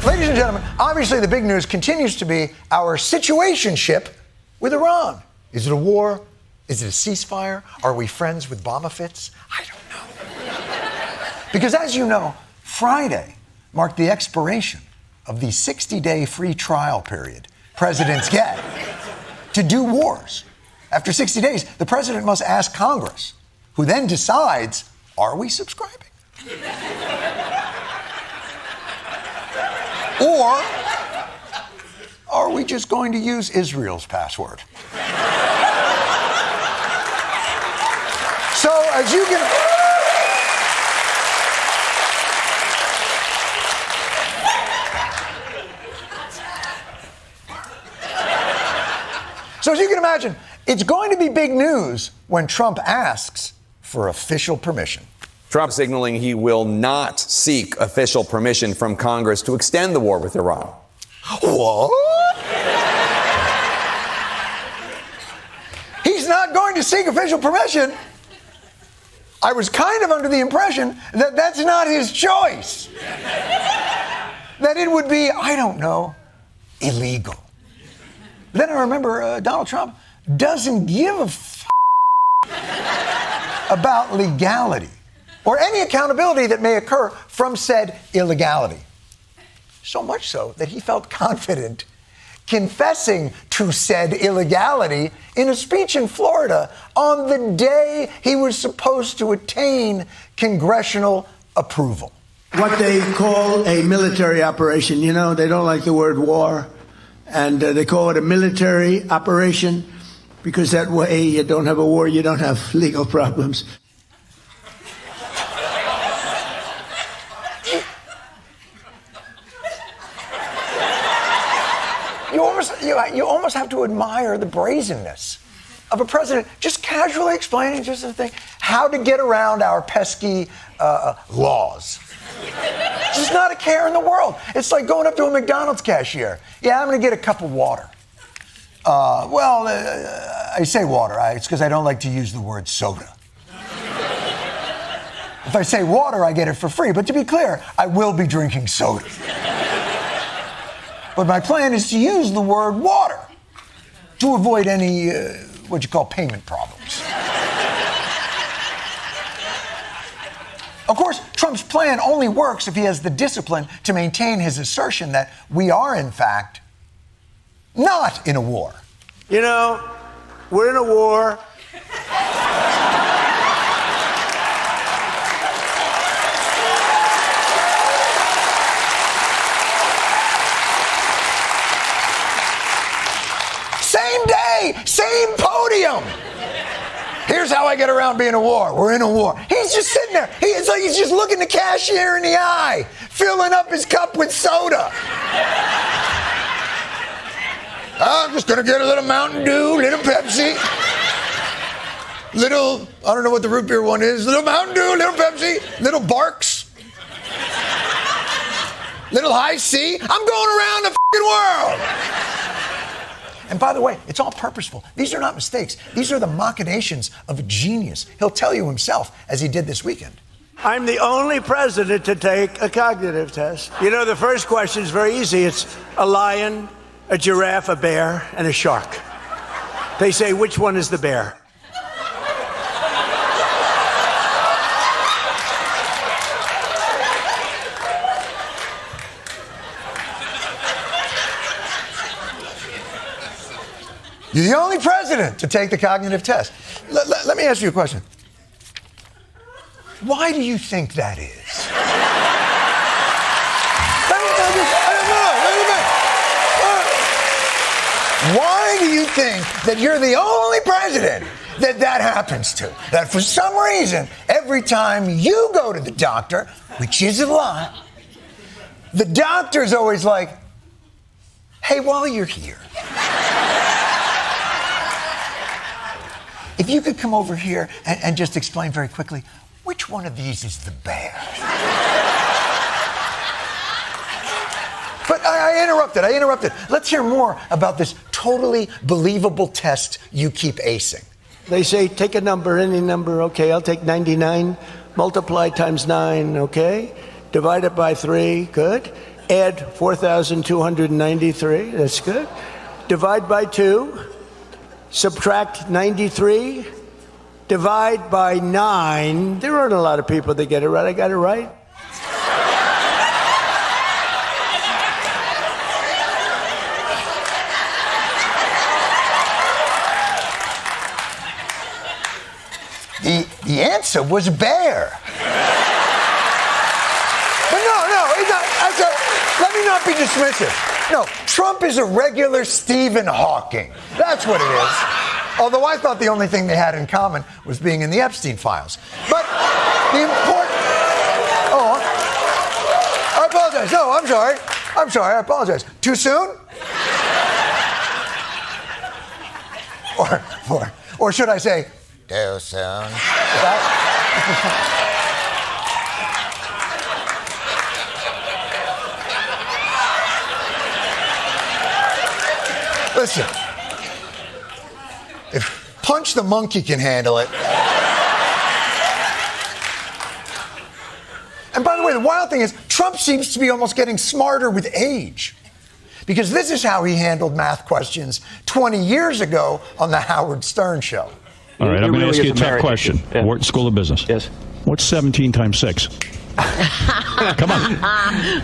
Ladies and gentlemen, obviously the big news continues to be our situationship with Iran. Is it a war? Is it a ceasefire? Are we friends with bomber fits? I don't know. Because as you know, Friday marked the expiration of the 60-day free trial period presidents get to do wars. After 60 days, the president must ask Congress, who then decides, are we subscribing? Or are we just going to use Israel's password? So as you can... So as you can imagine, it's going to be big news when Trump asks for official permission. Trump signaling he will not seek official permission from Congress to extend the war with Iran. What? He's not going to seek official permission? I was kind of under the impression that that's not his choice. That it would be, I don't know, illegal. Then I remember Donald Trump doesn't give a about legality or any accountability that may occur from said illegality. So much so that he felt confident confessing to said illegality in a speech in Florida on the day he was supposed to attain congressional approval. What they call a military operation, you know, they don't like the word war, and they call it a military operation because that way you don't have a war, you don't have legal problems. You almost have to admire the brazenness of a president just casually explaining just the thing, how to get around our pesky laws. Just not a care in the world. It's like going up to a McDonald's cashier. Yeah, I'm going to get a cup of water. I say water. It's because I don't like to use the word soda. If I say water, I get it for free. But to be clear, I will be drinking soda. But my plan is to use the word water to avoid any, what you call payment problems. Of course, Trump's plan only works if he has the discipline to maintain his assertion that we are, in fact, not in a war. You know, we're in a war. Same day, same podium. Here's how I get around being a war. We're in a war. He's just sitting there. It's like he's just looking the cashier in the eye, filling up his cup with soda. I'm just going to get a little Mountain Dew, little Pepsi, little, I don't know what the root beer one is, little Mountain Dew, little Pepsi, little Barks, little High C. I'm going around the f***ing world. And by the way, it's all purposeful. These are not mistakes. These are the machinations of a genius. He'll tell you himself, as he did this weekend. I'm the only president to take a cognitive test. You know, the first question is very easy. It's a lion, a giraffe, a bear, and a shark. They say, which one is the bear? You're the only president to take the cognitive test. Let me ask you a question. Why do you think that is? Why do you think that you're the only president that happens to? That for some reason, every time you go to the doctor, which is a lot, the doctor's always like, hey, while you're here, if you could come over here and just explain very quickly, which one of these is the bear? But I interrupted. Let's hear more about this totally believable test you keep acing. They say, take a number, any number. Okay, I'll take 99. Multiply times 9, okay? Divide it by 3, good. add 4,293. That's good. Divide by 2. Subtract 93. Divide by 9. There aren't a lot of people that get it right. I got it right. The answer was bear. But no, let me not be dismissive. No, Trump is a regular Stephen Hawking. That's what it is. Although I thought the only thing they had in common was being in the Epstein files. But the important... Oh, I apologize. No, I'm sorry, I apologize. Too soon? Or should I say, too soon? Listen, if Punch the Monkey can handle it. And by the way, the wild thing is, Trump seems to be almost getting smarter with age. Because this is how he handled math questions 20 years ago on the Howard Stern show. All right, I'm going to ask you a tough question. Yeah. Wharton School of Business. Yes. What's 17 times 6? Come on.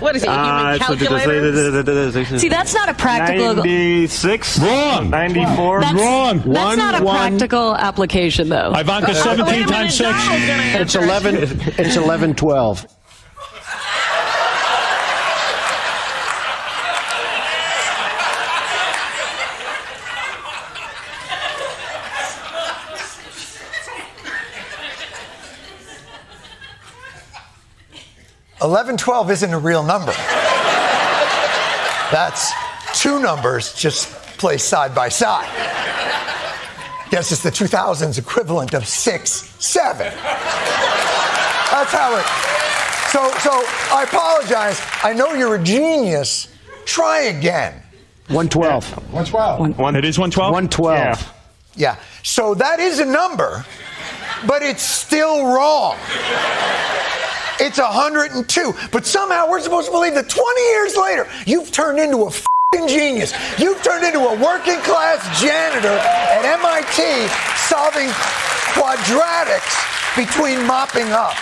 What is it, human calculator? See, that's not a practical... 96? Wrong. 94? Wrong. That's not a practical application, though. Ivanka, 17 times 6. It's 11. It's 11/12. $11.12 isn't a real number. That's two numbers just placed side by side. Guess it's the 2000s equivalent of 6-7. That's how it. So I apologize. I know you're a genius. Try again. 112. 112. It is 112? 112. Yeah. So that is a number, but it's still wrong. It's 102. But somehow we're supposed to believe that 20 years later, you've turned into a f***ing genius. You've turned into a working class janitor at MIT solving quadratics between mopping up.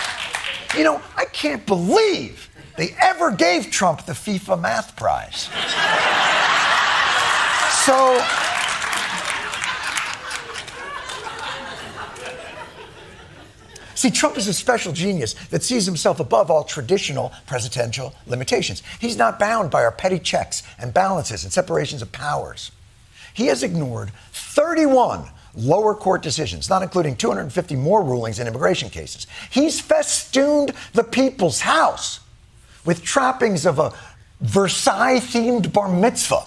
You know, I can't believe they ever gave Trump the FIFA math prize. So... See, Trump is a special genius that sees himself above all traditional presidential limitations. He's not bound by our petty checks and balances and separations of powers. He has ignored 31 lower court decisions, not including 250 more rulings in immigration cases. He's festooned the people's house with trappings of a Versailles-themed bar mitzvah.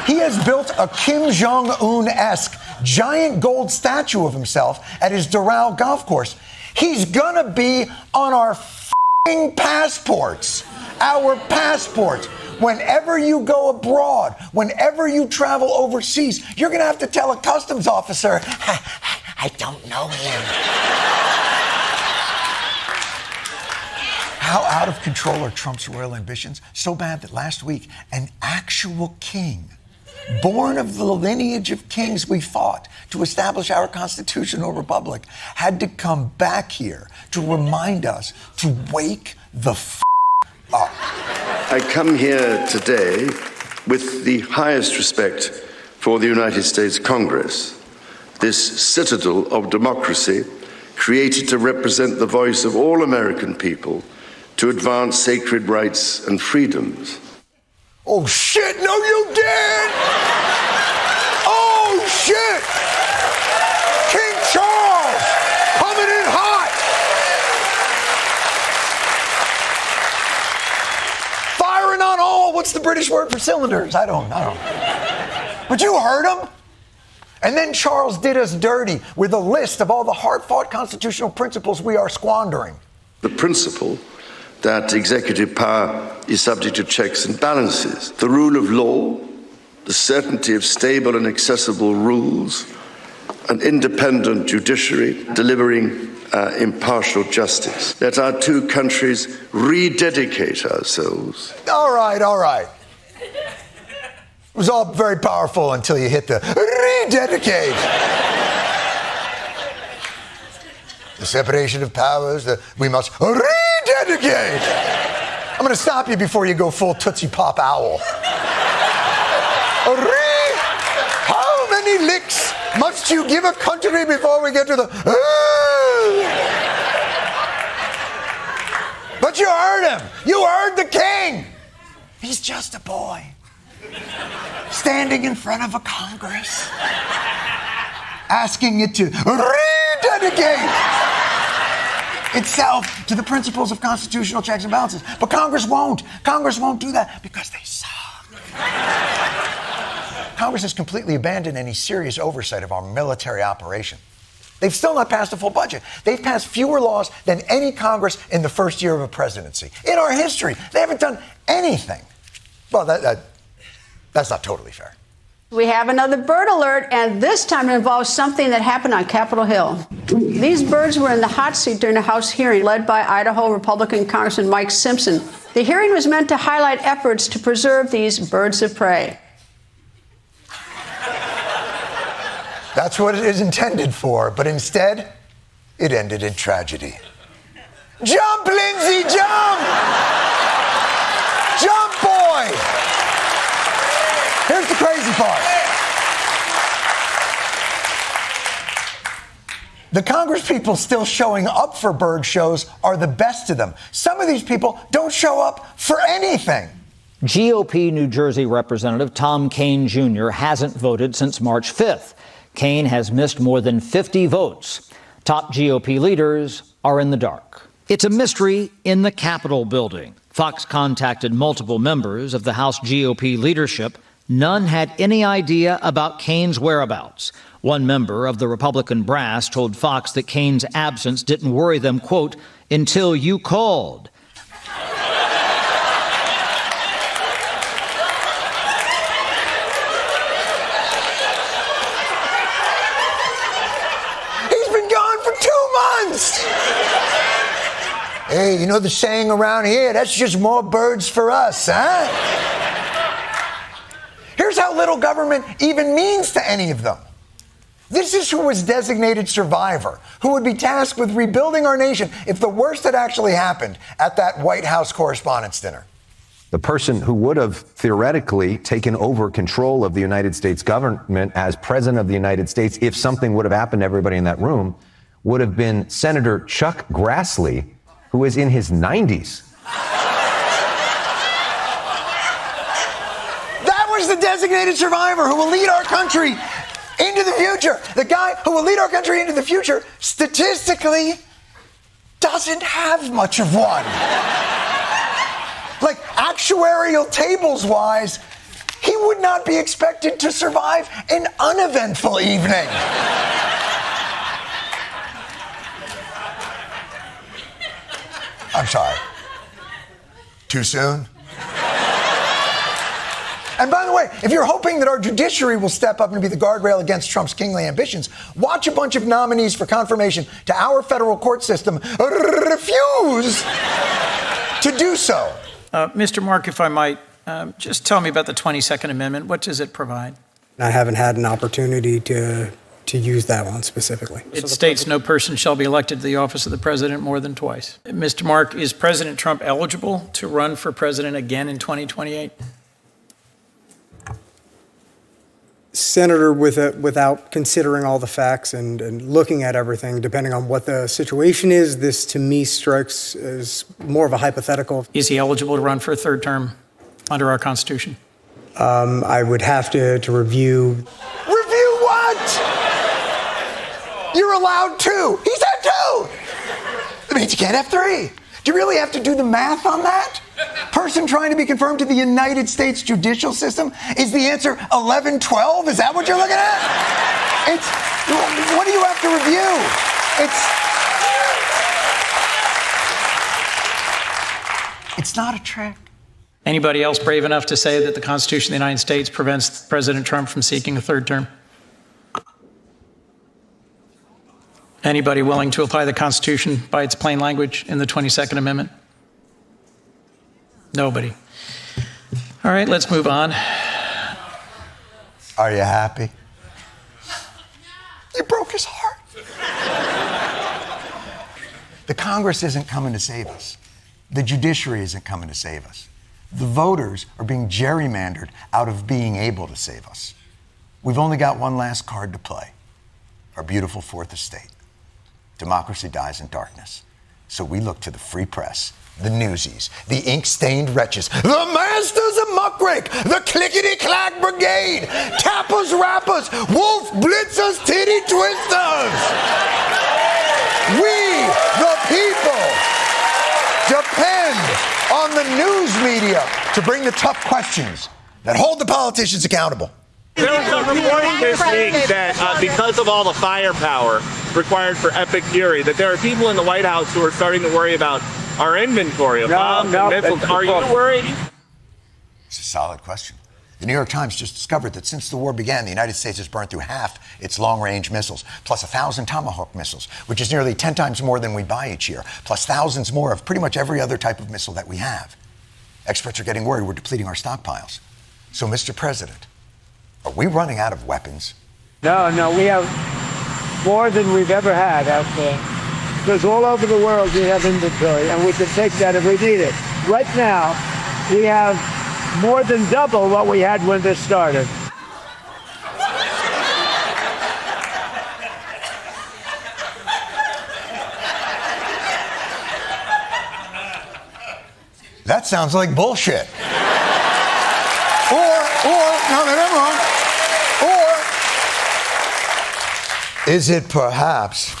He has built a Kim Jong-un-esque giant gold statue of himself at his Doral golf course. He's gonna be on our f***ing passports. Our passports. Whenever you go abroad, whenever you travel overseas, you're gonna have to tell a customs officer, I don't know him. How out of control are Trump's royal ambitions? So bad that last week, an actual king, born of the lineage of kings we fought to establish our constitutional republic, had to come back here to remind us to wake the f*** up. I come here today with the highest respect for the United States Congress, this citadel of democracy created to represent the voice of all American people to advance sacred rights and freedoms. Oh, shit, no, you didn't! Oh, shit! King Charles coming in hot! Firing on all, what's the British word for cylinders? I don't know. But you heard him. And then Charles did us dirty with a list of all the hard-fought constitutional principles we are squandering. The principle that executive power is subject to checks and balances, the rule of law, the certainty of stable and accessible rules, an independent judiciary delivering impartial justice. Let our two countries rededicate ourselves. All right, all right. It was all very powerful until you hit the rededicate. The separation of powers, we must rededicate. I'm going to stop you before you go full Tootsie Pop Owl. How many licks must you give a country before we get to the... But you heard him. You heard the king. He's just a boy standing in front of a Congress asking it to rededicate itself to the principles of constitutional checks and balances. But Congress won't. Congress won't do that because they suck. Congress has completely abandoned any serious oversight of our military operation. They've still not passed a full budget. They've passed fewer laws than any Congress in the first year of a presidency. In our history, they haven't done anything. Well, that's not totally fair. We have another bird alert, and this time it involves something that happened on Capitol Hill. These birds were in the hot seat during a House hearing led by Idaho Republican Congressman Mike Simpson. The hearing was meant to highlight efforts to preserve these birds of prey. That's what it is intended for, but instead, it ended in tragedy. Jump, Lindsay, jump! Jump, boy! Here's the crazy part. The Congress people still showing up for bird shows are the best of them. Some of these people don't show up for anything. GOP New Jersey Representative Tom Kean Jr. hasn't voted since March 5th. Kean has missed more than 50 votes. Top GOP leaders are in the dark. It's a mystery in the Capitol building. Fox contacted multiple members of the House GOP leadership. None had any idea about Kean's whereabouts. One member of the Republican brass told Fox that Kean's absence didn't worry them, quote, until you called. Hey, you know the saying around here, that's just more birds for us, huh? Here's how little government even means to any of them. This is who was designated survivor, who would be tasked with rebuilding our nation if the worst had actually happened at that White House Correspondents' Dinner. The person who would have theoretically taken over control of the United States government as president of the United States, if something would have happened to everybody in that room, would have been Senator Chuck Grassley, who is in his 90s. That was the designated survivor who will lead our country into the future. The guy who will lead our country into the future statistically doesn't have much of one. Like actuarial tables wise, he would not be expected to survive an uneventful evening. I'm sorry. Too soon? And by the way, if you're hoping that our judiciary will step up and be the guardrail against Trump's kingly ambitions, watch a bunch of nominees for confirmation to our federal court system refuse to do so. Mr. Mark, if I might, just tell me about the 22nd Amendment. What does it provide? I haven't had an opportunity to use that one specifically. It states no person shall be elected to the office of the president more than twice. Mr. Mark, is President Trump eligible to run for president again in 2028? Senator, without considering all the facts and looking at everything, depending on what the situation is, this to me strikes as more of a hypothetical. Is he eligible to run for a third term under our Constitution? I would have to review. Review what? You're allowed two. He said two. That means you can't have three. Do you really have to do the math on that? Person trying to be confirmed to the United States judicial system? Is the answer 1112? Is that what you're looking at? What do you have to review? It's not a trick. Anybody else brave enough to say that the Constitution of the United States prevents President Trump from seeking a third term? Anybody willing to apply the Constitution by its plain language in the 22nd Amendment? Nobody. All right, let's move on. Are you happy? You broke his heart. The Congress isn't coming to save us. The judiciary isn't coming to save us. The voters are being gerrymandered out of being able to save us. We've only got one last card to play. Our beautiful fourth estate. Democracy dies in darkness. So we look to the free press, the newsies, the ink-stained wretches, the masters of muckrake, the clickety-clack brigade, tappers, rappers, wolf blitzers, titty twisters. We, the people, depend on the news media to bring the tough questions that hold the politicians accountable. There was a report this week that because of all the firepower required for epic fury, that there are people in the White House who are starting to worry about our inventory of bombs and missiles. Are you worried? It's a solid question. The New York Times just discovered that since the war began, the United States has burned through half its long-range missiles, plus 1,000 Tomahawk missiles, which is nearly 10 times more than we buy each year, plus thousands more of pretty much every other type of missile that we have. Experts are getting worried we're depleting our stockpiles. So, Mr. President, are we running out of weapons? No, we have more than we've ever had out there. Because all over the world we have inventory, and we can take that if we need it. Right now, we have more than double what we had when this started. That sounds like bullshit. No, I'm wrong. Or is it perhaps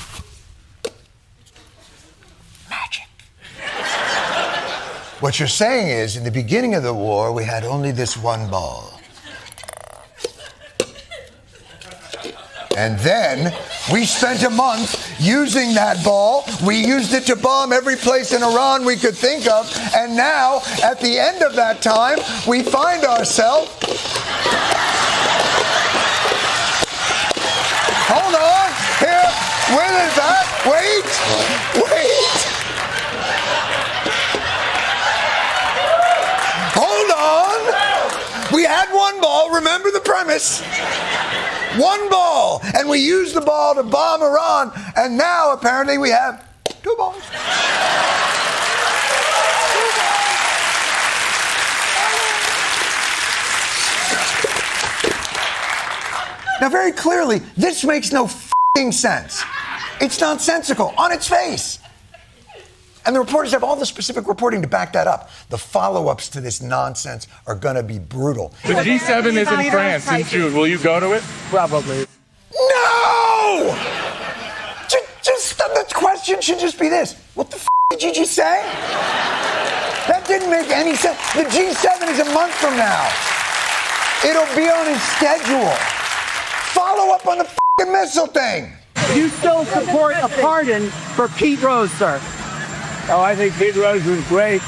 magic? What you're saying is, in the beginning of the war, we had only this one ball. And then we spent a month using that ball. We used it to bomb every place in Iran we could think of. And now, at the end of that time, we find ourselves... Hold on. Here. Where is that? Wait. Hold on. We had one ball. Remember the premise. One ball, and we used the ball to bomb Iran, and now apparently we have two balls. Now, very clearly, this makes no f***ing sense. It's nonsensical on its face. And the reporters have all the specific reporting to back that up. The follow-ups to this nonsense are going to be brutal. The G7 is in France in June. Will you go to it? Probably. No! Just the question should just be this. What the f*** did you just say? That didn't make any sense. The G7 is a month from now. It'll be on his schedule. Follow up on the f***ing missile thing. You still support a pardon for Pete Rose, sir? Oh, I think Pete Rose was great.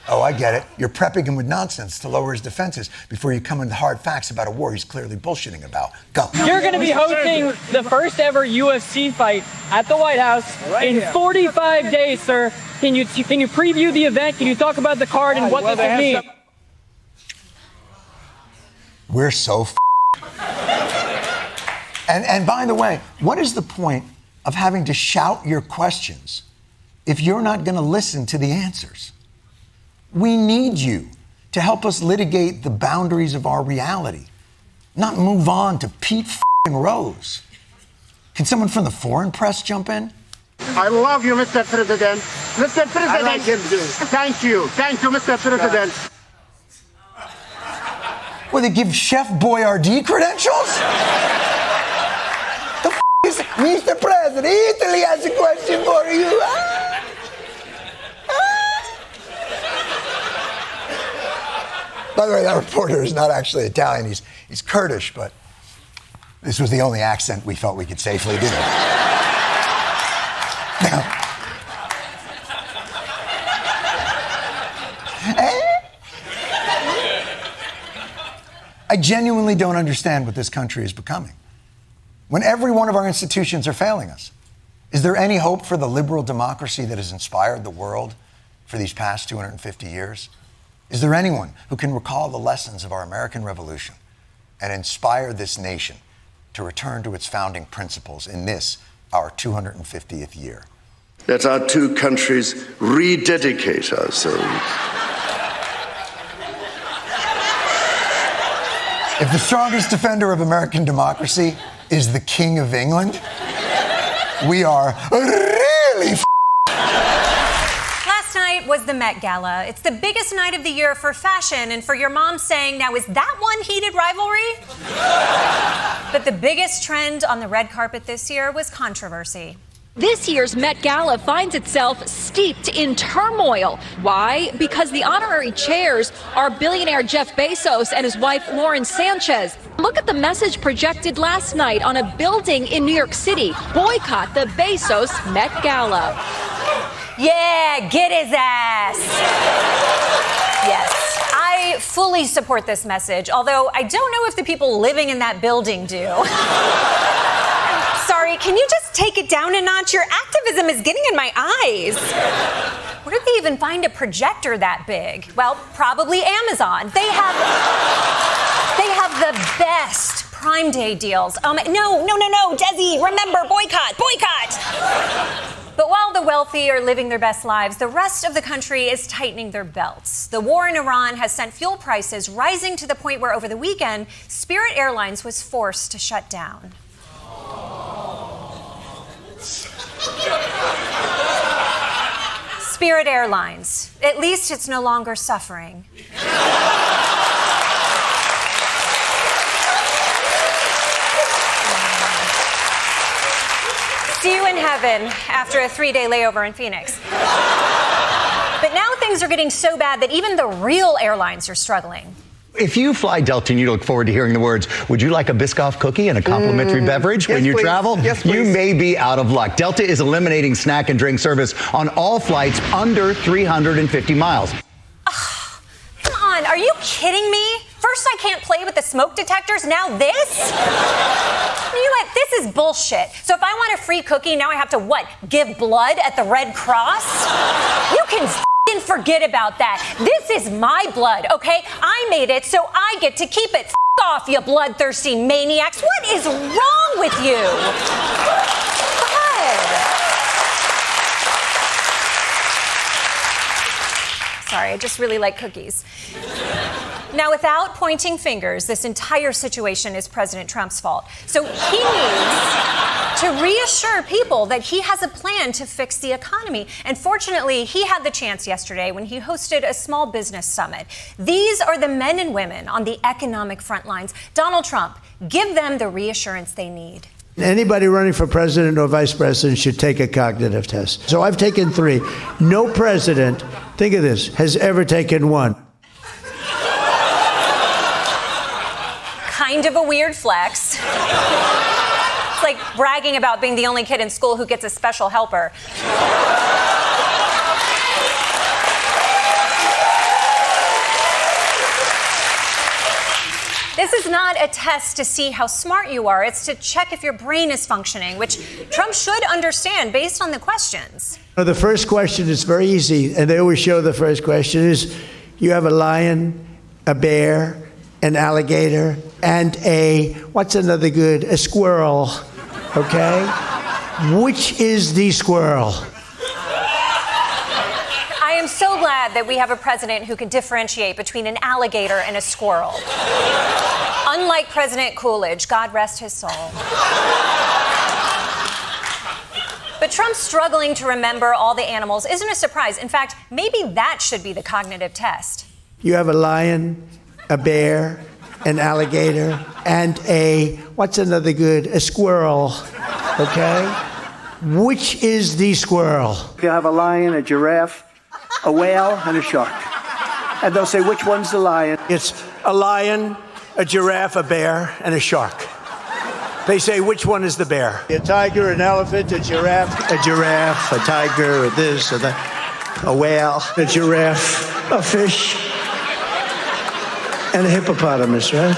Oh, I get it. You're prepping him with nonsense to lower his defenses before you come into hard facts about a war he's clearly bullshitting about. Go. You're going to be hosting the first ever UFC fight at the White House in 45 days, sir. Can you preview the event? Can you talk about the card and what this will mean? We're so And by the way, what is the point of having to shout your questions if you're not going to listen to the answers? We need you to help us litigate the boundaries of our reality, not move on to Pete Rose. Can someone from the foreign press jump in? I love you, Mr. President. Mr. President. I like him too. Thank you, Mr. President. Well, they give Chef Boyardee credentials? The is Mr. President, Italy has a question for you. By the way, that reporter is not actually Italian. He's Kurdish, but this was the only accent we felt we could safely do. Now, I genuinely don't understand what this country is becoming. when every one of our institutions are failing us? Is there any hope for the liberal democracy that has inspired the world for these past 250 years? Is there anyone who can recall the lessons of our American Revolution and inspire this nation to return to its founding principles in this, our 250th year? Let our two countries rededicate ourselves. If the strongest defender of American democracy is the King of England, we are really Last night was the Met Gala. It's the biggest night of the year for fashion, and for your mom saying, now is that one heated rivalry? But the biggest trend on the red carpet this year was controversy. This year's Met Gala finds itself steeped in turmoil. Why? Because the honorary chairs are billionaire Jeff Bezos and his wife Lauren Sanchez. Look at the message projected last night on a building in New York City. Boycott the Bezos Met Gala. Yeah, get his ass. Yes, I fully support this message, although I don't know if the people living in that building do. Sorry, can you just take it down a notch? Your activism is getting in my eyes. Where did they even find a projector that big? Well, probably Amazon. They have the best Prime Day deals. No, Desi, remember, boycott. But while the wealthy are living their best lives, the rest of the country is tightening their belts. The war in Iran has sent fuel prices rising to the point where over the weekend, Spirit Airlines was forced to shut down. Spirit Airlines. At least it's no longer suffering. See you in heaven after a 3-day layover in Phoenix. But now things are getting so bad that even the real airlines are struggling. If you fly Delta and you look forward to hearing the words, would you like a Biscoff cookie and a complimentary beverage when you travel? Yes, please. You may be out of luck. Delta is eliminating snack and drink service on all flights under 350 miles. Come on, are you kidding me? First I can't play with the smoke detectors, now this? You know what, this is bullshit. So if I want a free cookie, now I have to what, give blood at the Red Cross? You can forget about that. This is my blood, okay? I made it, so I get to keep it. Off, you bloodthirsty maniacs. What is wrong with you? God. Sorry, I just really like cookies. Now, without pointing fingers, this entire situation is President Trump's fault. So he needs to reassure people that he has a plan to fix the economy. And fortunately, he had the chance yesterday when he hosted a small business summit. These are the men and women on the economic front lines. Donald Trump, give them the reassurance they need. Anybody running for president or vice president should take a cognitive test. So I've taken 3. No president, think of this, has ever taken 1. Kind of a weird flex. It's like bragging about being the only kid in school who gets a special helper. This is not a test to see how smart you are. It's to check if your brain is functioning, which Trump should understand based on the questions. The first question is very easy, and they always show the first question is, you have a lion, a bear, an alligator, and what's another good? A squirrel, okay? Which is the squirrel? I am so glad that we have a president who can differentiate between an alligator and a squirrel. Unlike President Coolidge, God rest his soul. But Trump struggling to remember all the animals isn't a surprise. In fact, maybe that should be the cognitive test. You have a lion, a bear, an alligator, and what's another good? A squirrel, okay? Which is the squirrel? You have a lion, a giraffe, a whale, and a shark. And they'll say, which one's the lion? It's a lion, a giraffe, a bear, and a shark. They say, which one is the bear? A tiger, an elephant, a giraffe, a tiger, a this, a that, a whale, a giraffe, a fish, and a hippopotamus, right?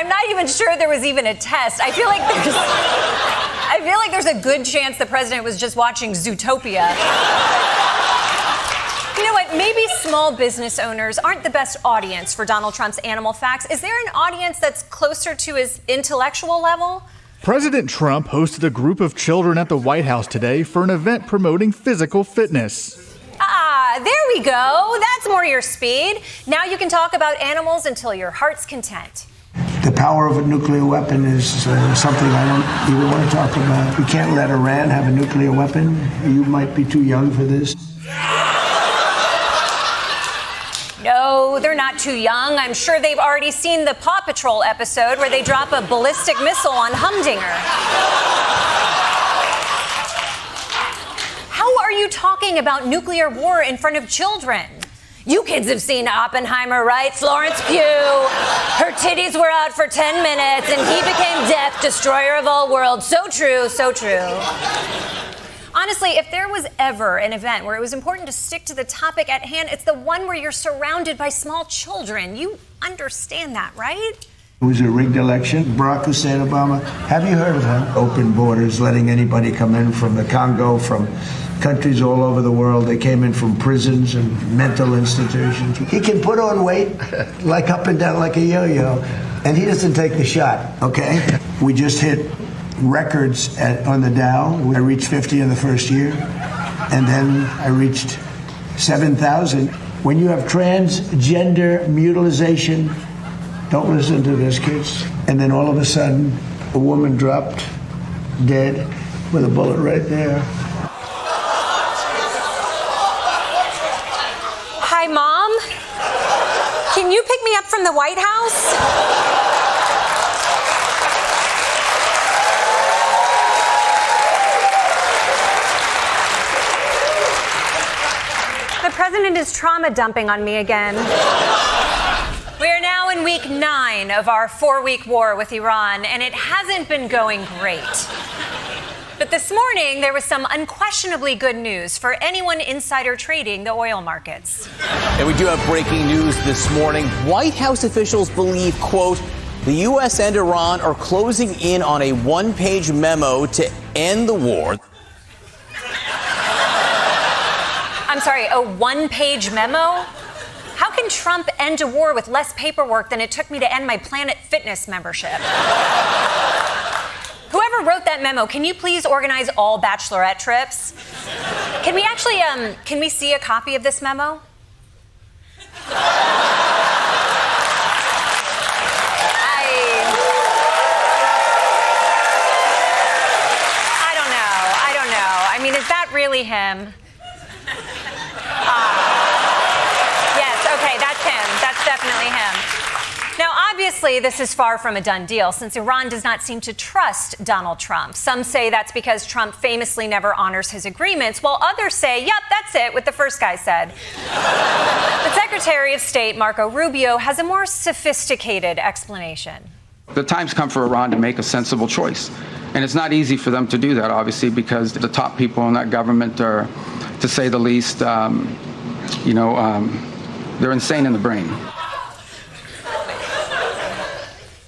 I'm not even sure there was even a test. I feel like there's a good chance the president was just watching Zootopia. You know what? Maybe small business owners aren't the best audience for Donald Trump's animal facts. Is there an audience that's closer to his intellectual level? President Trump hosted a group of children at the White House today for an event promoting physical fitness. Ah, there we go. That's more your speed. Now you can talk about animals until your heart's content. The power of a nuclear weapon is something I don't even want to talk about. We can't let Iran have a nuclear weapon. You might be too young for this. No, they're not too young. I'm sure they've already seen the Paw Patrol episode where they drop a ballistic missile on Humdinger. How are you talking about nuclear war in front of children? You kids have seen Oppenheimer, right? Florence Pugh. Her titties were out for 10 minutes and he became death, destroyer of all worlds. So true, so true. Honestly, if there was ever an event where it was important to stick to the topic at hand, it's the one where you're surrounded by small children. You understand that, right? It was a rigged election. Barack Hussein Obama, have you heard of him? Open borders, letting anybody come in from the Congo, from countries all over the world. They came in from prisons and mental institutions. He can put on weight like up and down like a yo-yo, and he doesn't take the shot, okay? We just hit records on the Dow. I reached 50 in the first year, and then I reached 7,000. When you have transgender mutilization, don't listen to this, kids. And then all of a sudden, a woman dropped dead with a bullet right there. Hi, Mom. Can you pick me up from the White House? The president is trauma dumping on me again. We are now in week 9 of our 4-week war with Iran, and it hasn't been going great. But this morning, there was some unquestionably good news for anyone insider trading the oil markets. And we do have breaking news this morning. White House officials believe, quote, the U.S. and Iran are closing in on a one-page memo to end the war. I'm sorry, a one-page memo? How can Trump end a war with less paperwork than it took me to end my Planet Fitness membership? Whoever wrote that memo, can you please organize all bachelorette trips? Can we actually, can we see a copy of this memo? I don't know. I mean, is that really him? Yes, okay, that's him. That's definitely him. Now, obviously, this is far from a done deal since Iran does not seem to trust Donald Trump. Some say that's because Trump famously never honors his agreements, while others say, yep, that's it, what the first guy said. The Secretary of State, Marco Rubio, has a more sophisticated explanation. The time's come for Iran to make a sensible choice. And it's not easy for them to do that, obviously, because the top people in that government are, to say the least, they're insane in the brain.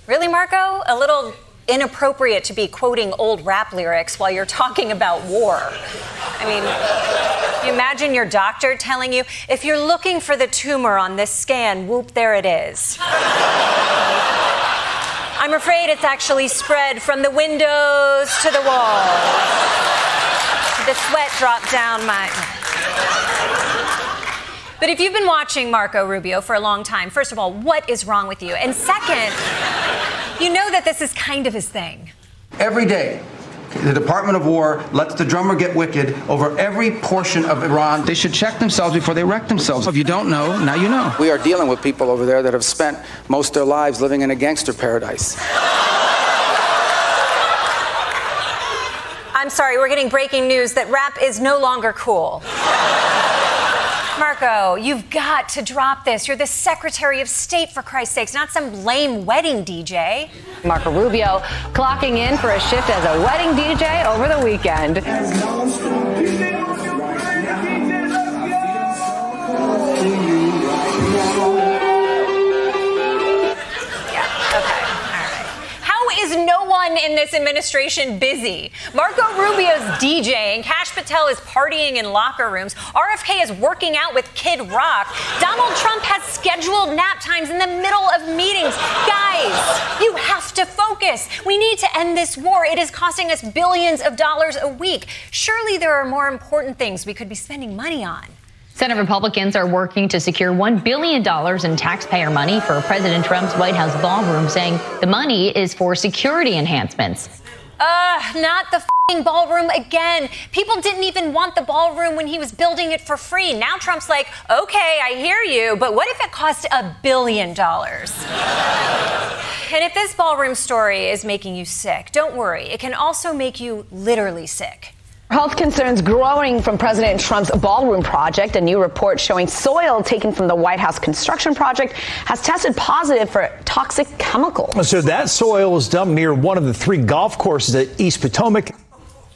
Really, Marco? A little inappropriate to be quoting old rap lyrics while you're talking about war. I mean, you imagine your doctor telling you, if you're looking for the tumor on this scan, whoop, there it is. I'm afraid it's actually spread from the windows to the walls. The sweat dropped down my... But if you've been watching Marco Rubio for a long time, first of all, what is wrong with you? And second, you know that this is kind of his thing. Every day, the Department of War lets the drummer get wicked over every portion of Iran. They should check themselves before they wreck themselves. If you don't know, now you know. We are dealing with people over there that have spent most of their lives living in a gangster paradise. I'm sorry, we're getting breaking news that rap is no longer cool. Marco, you've got to drop this. You're the Secretary of State, for Christ's sakes, not some lame wedding DJ. Marco Rubio clocking in for a shift as a wedding DJ over the weekend. everyone in this administration busy. Marco Rubio's DJing, Kash Patel is partying in locker rooms, RFK is working out with Kid Rock, Donald Trump has scheduled nap times in the middle of meetings. Guys, you have to focus. We need to end this war. It is costing us billions of dollars a week. Surely there are more important things we could be spending money on. Senate Republicans are working to secure $1 billion in taxpayer money for President Trump's White House ballroom, saying the money is for security enhancements. Not the f***ing ballroom again. People didn't even want the ballroom when he was building it for free. Now Trump's like, okay, I hear you, but what if it cost $1 billion? And if this ballroom story is making you sick, don't worry. It can also make you literally sick. Health concerns growing from President Trump's ballroom project. A new report showing soil taken from the White House construction project has tested positive for toxic chemicals. So that soil was dumped near one of the 3 golf courses at East Potomac.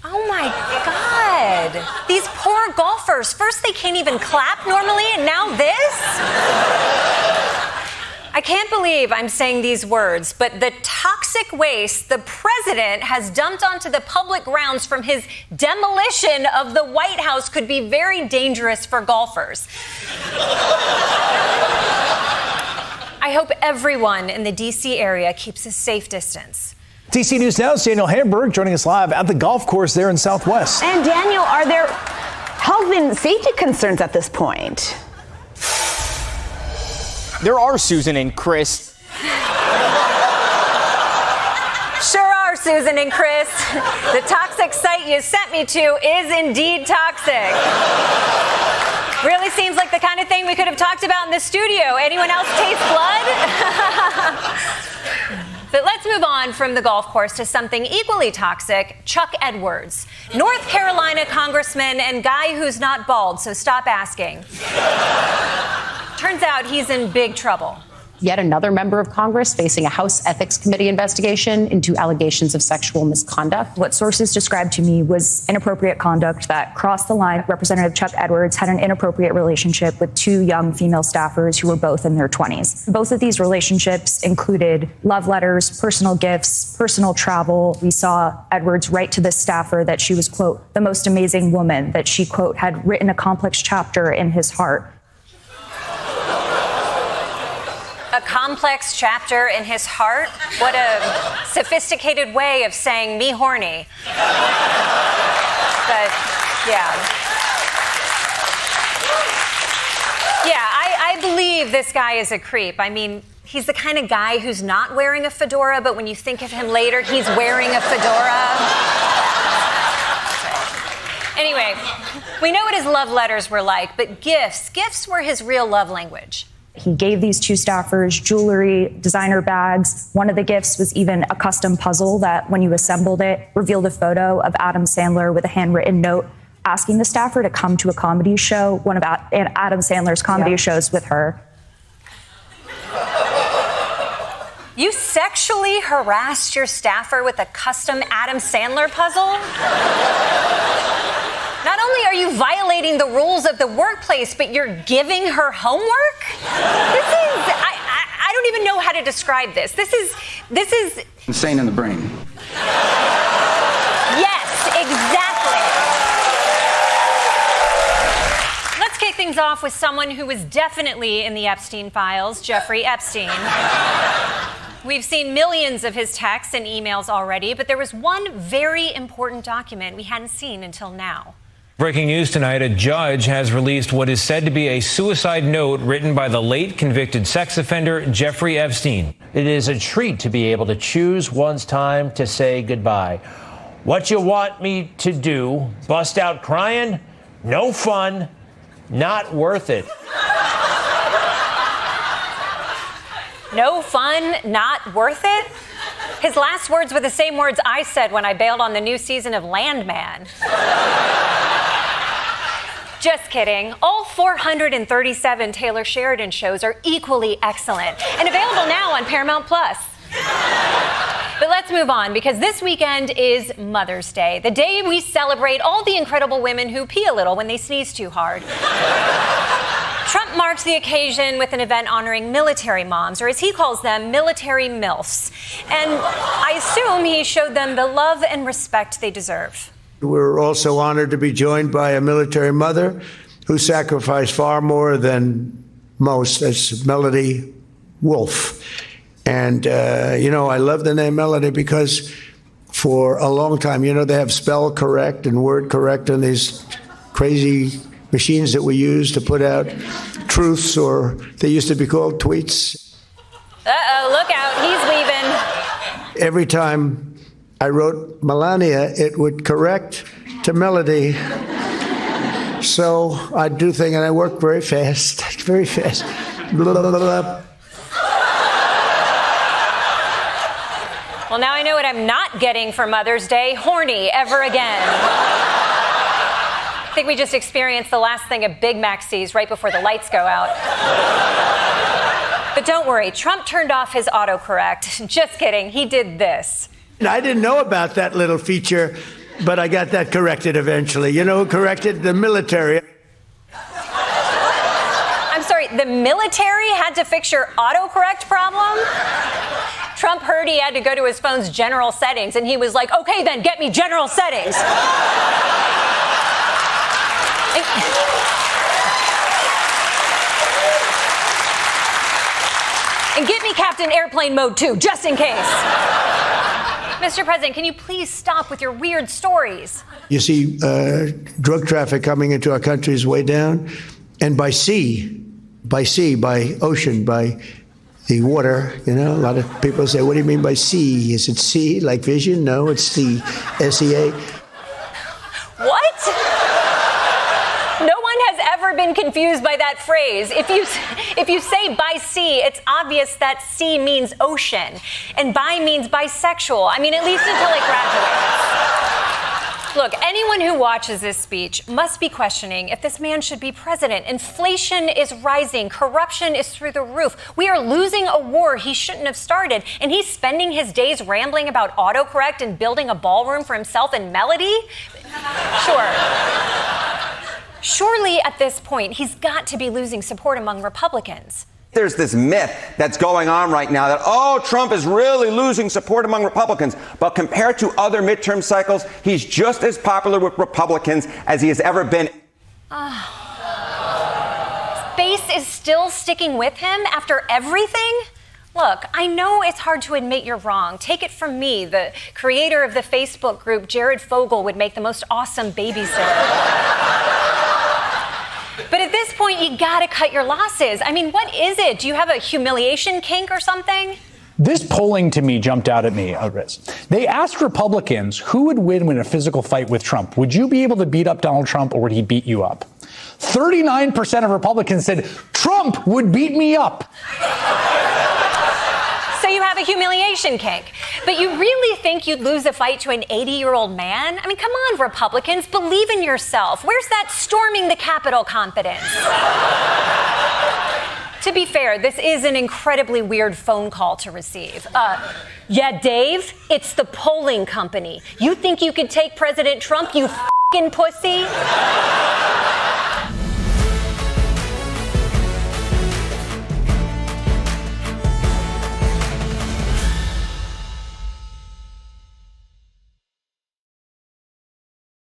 Oh my God. These poor golfers. First they can't even clap normally, and now this? I can't believe I'm saying these words, but the toxic waste the president has dumped onto the public grounds from his demolition of the White House could be very dangerous for golfers. I hope everyone in the D.C. area keeps a safe distance. DC News Now's Daniel Hamburg joining us live at the golf course there in Southwest. And Daniel, are there health and safety concerns at this point? There are, Susan and Chris. Sure are, Susan and Chris. The toxic site you sent me to is indeed toxic. Really seems like the kind of thing we could have talked about in the studio. Anyone else taste blood? But let's move on from the golf course to something equally toxic, Chuck Edwards. North Carolina congressman and guy who's not bald, so stop asking. Turns out he's in big trouble. Yet another member of Congress facing a House Ethics Committee investigation into allegations of sexual misconduct. What sources described to me was inappropriate conduct that crossed the line. Representative Chuck Edwards had an inappropriate relationship with 2 young female staffers who were both in their 20s. Both of these relationships included love letters, personal gifts, personal travel. We saw Edwards write to this staffer that she was, quote, the most amazing woman, that she, quote, had written a complex chapter in his heart. A complex chapter in his heart? What a sophisticated way of saying me horny. But, yeah. Yeah, I believe this guy is a creep. I mean, he's the kind of guy who's not wearing a fedora, but when you think of him later, he's wearing a fedora. Anyway, we know what his love letters were like, but gifts were his real love language. He gave these 2 staffers jewelry, designer bags. One of the gifts was even a custom puzzle that, when you assembled it, revealed a photo of Adam Sandler with a handwritten note asking the staffer to come to a comedy show, one of Adam Sandler's comedy shows with her. You sexually harassed your staffer with a custom Adam Sandler puzzle? Not only are you violating the rules of the workplace, but you're giving her homework? I don't even know how to describe this. This is insane in the brain. Yes, exactly. Let's kick things off with someone who was definitely in the Epstein files, Jeffrey Epstein. We've seen millions of his texts and emails already, but there was one very important document we hadn't seen until now. Breaking news tonight, a judge has released what is said to be a suicide note written by the late convicted sex offender Jeffrey Epstein. It is a treat to be able to choose one's time to say goodbye. What you want me to do? Bust out crying? No fun. Not worth it. No fun, not worth it? His last words were the same words I said when I bailed on the new season of Landman. Just kidding. All 437 Taylor Sheridan shows are equally excellent and available now on Paramount+. But let's move on, because this weekend is Mother's Day, the day we celebrate all the incredible women who pee a little when they sneeze too hard. Trump marked the occasion with an event honoring military moms, or as he calls them, military MILFs. And I assume he showed them the love and respect they deserve. We're also honored to be joined by a military mother who sacrificed far more than most. That's Melody Wolf. And, I love the name Melody because for a long time, they have spell correct and word correct on these crazy machines that we use to put out truths, or they used to be called tweets. Uh-oh, look out, he's leaving. Every time I wrote Melania, it would correct to Melody. So I do things, and I work very fast, very fast. Blah, blah, blah, blah. Well, now I know what I'm not getting for Mother's Day, horny ever again. I think we just experienced the last thing a Big Mac sees right before the lights go out. But don't worry, Trump turned off his autocorrect. Just kidding, he did this. I didn't know about that little feature, but I got that corrected eventually. You know who corrected? The military. I'm sorry, the military had to fix your autocorrect problem? Trump heard he had to go to his phone's general settings, and he was like, okay, then get me general settings. And get me Captain Airplane Mode too, just in case. Mr. President, can you please stop with your weird stories? You see drug traffic coming into our country is way down. And by ocean, by the water, a lot of people say, what do you mean by sea? Is it sea, like vision? No, it's sea, S-E-A. What? No one has ever been confused by that phrase. If you say by sea, it's obvious that sea means ocean, and bi means bisexual. I mean, at least until it graduates. Look, anyone who watches this speech must be questioning if this man should be president. Inflation is rising. Corruption is through the roof. We are losing a war he shouldn't have started. And he's spending his days rambling about autocorrect and building a ballroom for himself and Melody? Sure. Surely at this point, he's got to be losing support among Republicans. There's this myth that's going on right now that, Trump is really losing support among Republicans. But compared to other midterm cycles, he's just as popular with Republicans as he has ever been. Base is still sticking with him after everything? Look, I know it's hard to admit you're wrong. Take it from me, the creator of the Facebook group, Jared Fogle would make the most awesome babysitter. But at this point, you gotta cut your losses. I mean, what is it? Do you have a humiliation kink or something? This polling to me jumped out at me, Riz. They asked Republicans who would win in a physical fight with Trump. Would you be able to beat up Donald Trump, or would he beat you up? 39% of Republicans said Trump would beat me up. So you have a humiliation kink. But you really think you'd lose a fight to an 80-year-old man? I mean, come on, Republicans, believe in yourself. Where's that storming the Capitol confidence? To be fair, this is an incredibly weird phone call to receive. Yeah, Dave, it's the polling company. You think you could take President Trump, you f***ing pussy?